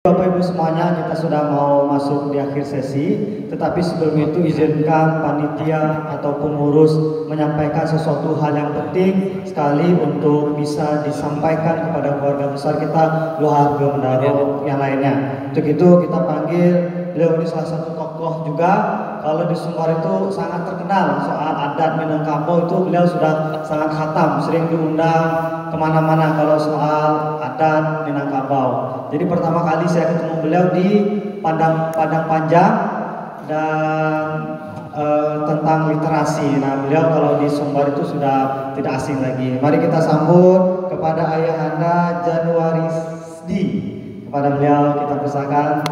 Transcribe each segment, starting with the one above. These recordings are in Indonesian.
Bapak Ibu semuanya, kita sudah mau masuk di akhir sesi, tetapi sebelum itu izinkan panitia ataupun pengurus menyampaikan sesuatu hal yang penting sekali untuk bisa disampaikan kepada keluarga besar kita Luhar Bendaro yang lainnya. Untuk itu kita panggil beliau, ini salah satu tokoh juga. Kalau di Sumbar itu sangat terkenal soal adat Minangkabau, itu beliau sudah sangat khatam, sering diundang kemana-mana kalau soal adat Minangkabau. Jadi pertama kali saya ketemu beliau di Padang Panjang dan tentang literasi. Nah, beliau kalau di Sumbar itu sudah tidak asing lagi. Mari kita sambut kepada Ayahanda Januarisdi. Kepada beliau kita persilakan.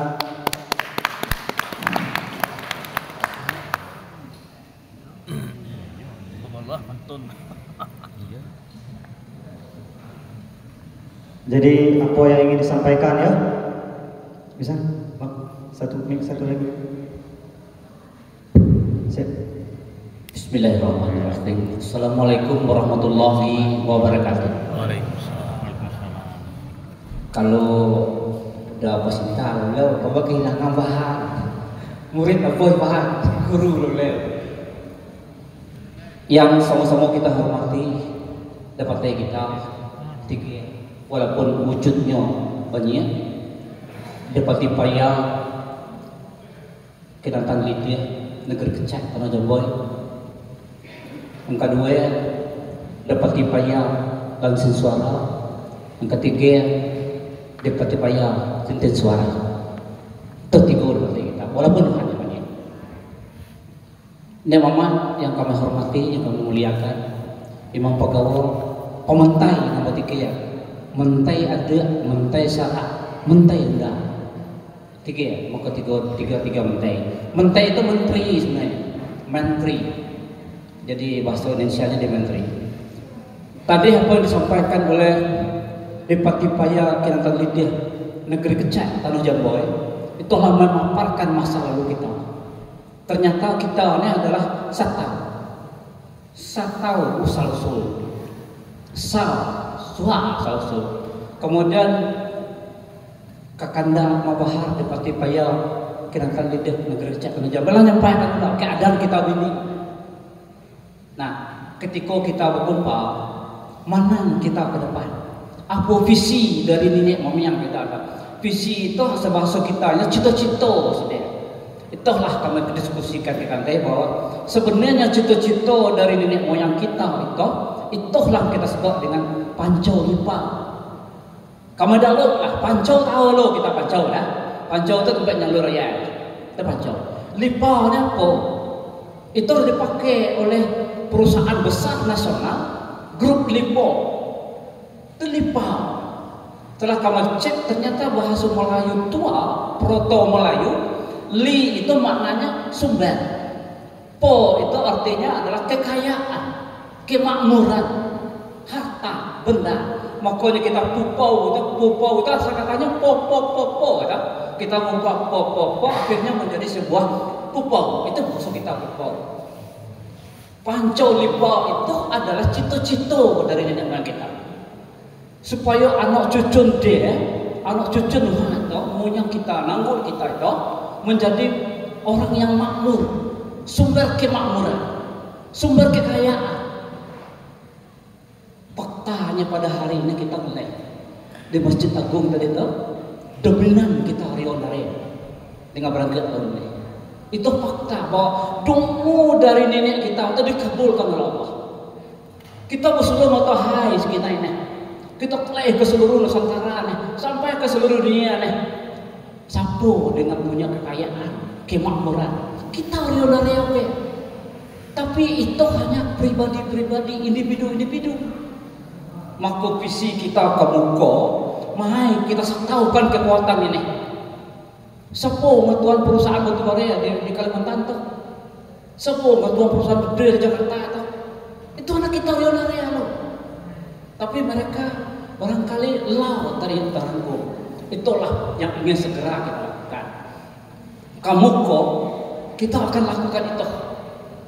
Jadi apa yang ingin disampaikan ya? Bisa? Satu lagi. Siap. Bismillahirrahmanirrahim. Assalamualaikum warahmatullahi wabarakatuh. Kalau udah pasti tahu lo, bapak kehilangan bahan. Murid apa bahan? Guru lo leo. Yang sama-sama kita hormati, dapat kita tiga. Walaupun wujudnya banyak, dapat payah kenatan lidia negeri kecak tanah Jamboy. Yang kedua, dapat payah langsung suara. Yang ketiga, dapat payah tintin suara. Tertiga dapat kita, walaupun hanya banyak. Ini mama yang kami hormati, yang kami muliakan, Imam Pegawai, pementai yang tiga ya. Mentai ada, mentai syarat, mentai enggak. Tiga, maka tiga mentai. Mentai itu menteri sebenarnya, menteri. Jadi bahasa Indonesia-nya dia menteri. Tadi apa yang disampaikan oleh Depati Paya Kinantan Lidia negeri kecak Tanah Jamboy, itu memaparkan masa lalu kita. Ternyata kita ini adalah satau usal-usul, salsul. Kemudian Kakanda Mabahar Depati Paya Kinantan Lidah negeri Kecak Tanah Jamboy menyampaikan keadaan kita ini. Nah, ketika kita berkumpul, mana kita ke depan? Apa visi dari nenek moyang kita ada? Visi itu sebahasa kita ya cita-cita saudara. Itulah kami diskusikan dengan bahwa sebenarnya cita-cita dari nenek moyang kita itulah kita sebut dengan pancau lipa. Kamu dah lah, pancau tahu lo kita pancau lah. Pancau itu tempat nyalur raya. Kita pancau. Lipa ni apa? Itu dipakai oleh perusahaan besar nasional, grup Lipo. Itu lipa. Setelah kamu cek ternyata bahasa Melayu tua, proto Melayu, li itu maknanya sumber. Po itu artinya adalah kekayaan, kemakmuran, harta, benda. Makanya kita pupau itu asal katanya po ya. Kita membuat po akhirnya menjadi sebuah pupau. Itu maksud kita pupau. Pancau lipa itu adalah cita-cita dari nenek moyang kita. Supaya anak cucu moyang kita, nanggul kita itu menjadi orang yang makmur, sumber kemakmuran, sumber kekayaan. Faktanya pada hari ini kita mulai di Masjid Agung tadi itu dominan kita rionare dengan berangkat tahun ini. Itu fakta bahwa doa dari nenek kita itu dikabulkan oleh Allah. Kita berseluruh matahari kita ini, kita kelih ke seluruh Nusantara nih, sampai ke seluruh dunia nih. Sapu dengan punya kekayaan, kemakmuran. Kita rionare apa? Tapi itu hanya pribadi-pribadi, individu-individu. Maka visi kita ke muka, mai kita tahukan kekuatan ini. Sepo ngetuan perusahaan batubara di Kalimantan tuh, sepo ngetuan perusahaan gede di Jakarta tuh, itu anak kita rionarea loh. Tapi mereka barangkali lau dari terangkum. Itulah yang ingin segera kita lakukan. Kamu kok kita akan lakukan itu.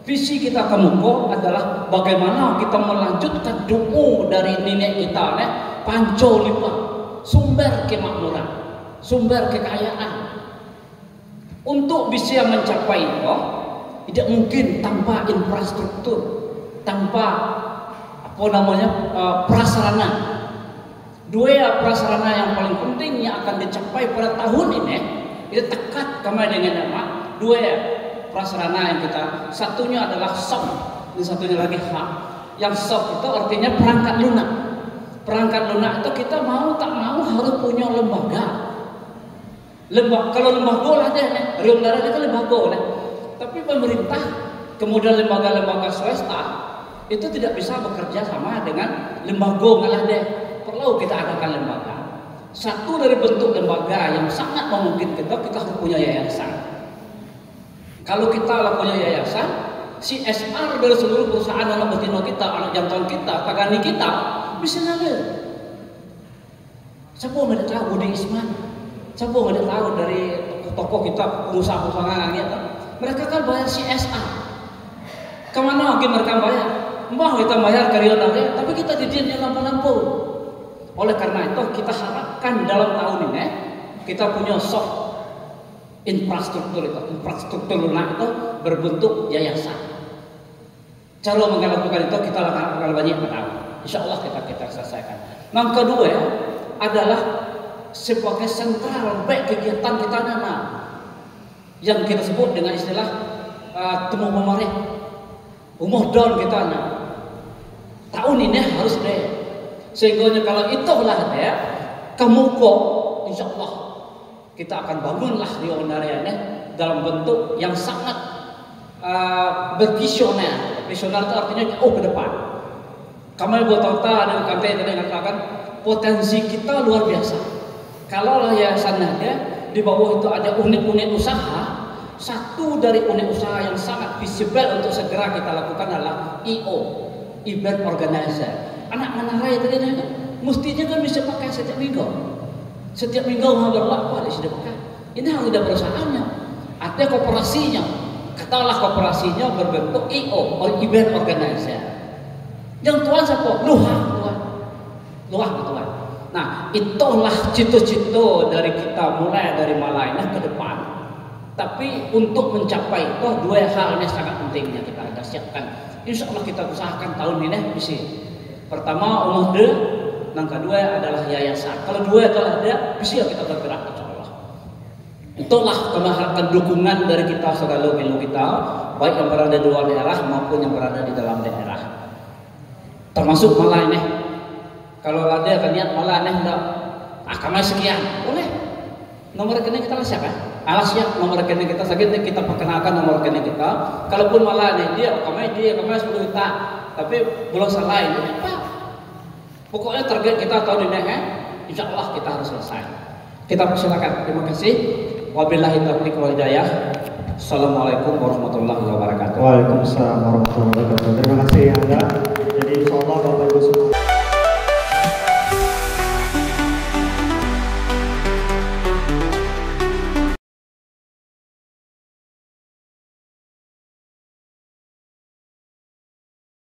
Visi kita kemuko adalah bagaimana kita melanjutkan doa dari nenek kita, panco lipa, sumber kemakmuran. sumber kekayaan. Untuk bisa mencapai itu tidak mungkin tanpa infrastruktur, tanpa prasarana. Dua prasarana yang paling penting yang akan dicapai pada tahun ini itu tekat kama dengan nama dua prasarana yang kita, satunya adalah soft dan satunya lagi hard. Yang soft itu artinya perangkat lunak. Perangkat lunak itu kita mau tak mau harus punya lembaga. Kalau lembaga lah deh, Riung Darah itu lembaga lah. Tapi pemerintah kemudian lembaga-lembaga swasta itu tidak bisa bekerja sama dengan lembaga ngalah deh. Perlu kita adakan lembaga. Satu dari bentuk lembaga yang sangat memungkinkan kita harus punya yayasan. Kalau kita punya yayasan, CSR dari seluruh perusahaan anak betina kita, anak jantan kita, tagani kita bisa ngalir. Siapa yang tidak tahu Budi Isman? Siapa yang tidak tahu dari tokoh kita, pengusaha-pengusaha gitu? Mereka kan bayar CSR. Kemana lagi mereka bayar? Mbah kita bayar karyawan, tapi kita didiamnya lampu-lampu. Oleh karena itu kita harapkan dalam tahun ini kita punya soft infrastruktur itu, infrastruktur lunak itu berbentuk yayasan. Cara melakukan itu kita akan banyak tahu. Insya Allah kita selesaikan. Yang kedua adalah sebagai sentral baik kegiatan kita nama yang kita sebut dengan istilah temu pemarih umur down kita tahun ini harus deh, sehingga kalau itulah dia kamu kok insya Allah kita akan bangunlah di Onarianya dalam bentuk yang sangat bervisioner. Visioner itu artinya jauh ke depan. Kami buat tahu dengan kantai tadi mengatakan potensi kita luar biasa. Kalau yayasan ada di bawah itu ada unit-unit usaha. Satu dari unit usaha yang sangat visible untuk segera kita lakukan adalah EO, event organizer. Anak menarai tadi kan, mestinya kan bisa pakai setiap minggu. Setiap minggu berlaku ada sudah pakai. Ini harus ada perusahaannya, ada kooperasinya. Katalah kooperasinya berbentuk EO, event organizer. Yang tuan siapa? Luhah tuan. Nah, itulah cita-cita dari kita mulai dari Malaysia ke depan. Tapi untuk mencapai itu dua hal ini sangat pentingnya kita ada siapkan. Insya Allah kita usahakan tahun ini bisa. Pertama umur de, yang kedua adalah yayasan. Kalau dua itu ada, bisa kita bergerak insya Allah. Itulah kemaharkan dukungan dari kita segala milu kita, baik yang berada di luar daerah maupun yang berada di dalam daerah. Termasuk malah ini. Kalau ada akan niat malah ini enggak, kami sekian, boleh. Nomor rekening kita siapa? Alas ya, nomor rekening kita sakit kita perkenalkan nomor rekening kita. Kalaupun malah nih dia 10 juta, tapi belum salah ini apa? Pokoknya target kita tahun ini insya Allah kita harus selesai. Kita persilakan. Terima kasih. Wabillahi taufiq wal hidayah. Assalamualaikum warahmatullahi wabarakatuh. Waalaikumsalam warahmatullahi wabarakatuh. Terima kasih Anda. Jadi insya Allah Bapak Ibu semua.